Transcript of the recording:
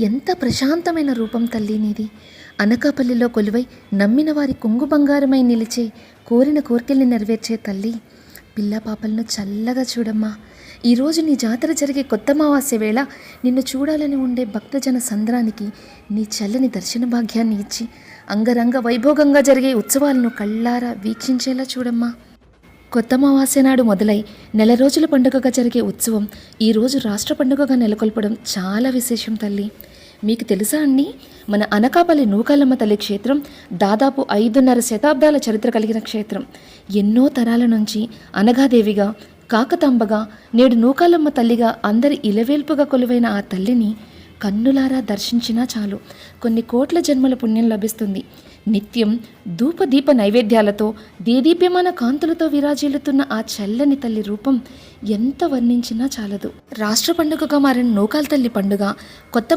ఎంత ప్రశాంతమైన రూపం తల్లి నీది. అనకాపల్లిలో కొలువై నమ్మిన వారి కొంగు బంగారమై నిలిచే, కోరిన కోర్కెల్ని నెరవేర్చే తల్లి, పిల్ల పాపలను చల్లగా చూడమ్మా. ఈరోజు నీ జాతర జరిగే కొత్త అమావాస్య వేళ నిన్ను చూడాలని ఉండే భక్తజన సంద్రానికి నీ చల్లని దర్శన భాగ్యాన్ని ఇచ్చి అంగరంగ వైభోగంగా జరిగే ఉత్సవాలను కళ్ళారా వీక్షించేలా చూడమ్మా. కొత్త అమావాస్య నాడు మొదలై నెల రోజుల పండుగగా జరిగే ఉత్సవం ఈరోజు రాష్ట్ర పండుగగా నెలకొల్పడం చాలా విశేషం తల్లి. మీకు తెలుసా అండి, మన అనకాపల్లి నూకాలమ్మ తల్లి క్షేత్రం దాదాపు 5.5 శతాబ్దాల చరిత్ర కలిగిన క్షేత్రం. ఎన్నో తరాల నుంచి అనగాదేవిగా, కాకతాంబగా, నేడు నూకాలమ్మ తల్లిగా అందరి ఇలవేల్పుగా కొలువైన ఆ తల్లిని కన్నులారా దర్శించినా చాలు కొన్ని కోట్ల జన్మల పుణ్యం లభిస్తుంది. నిత్యం ధూపదీప నైవేద్యాలతో దేదీప్యమాన కాంతులతో విరాజిల్లుతున్న ఆ చల్లని తల్లి రూపం ఎంత వర్ణించినా చాలదు. రాష్ట్ర పండుగగా మారిన నూకాల తల్లి పండుగ కొత్త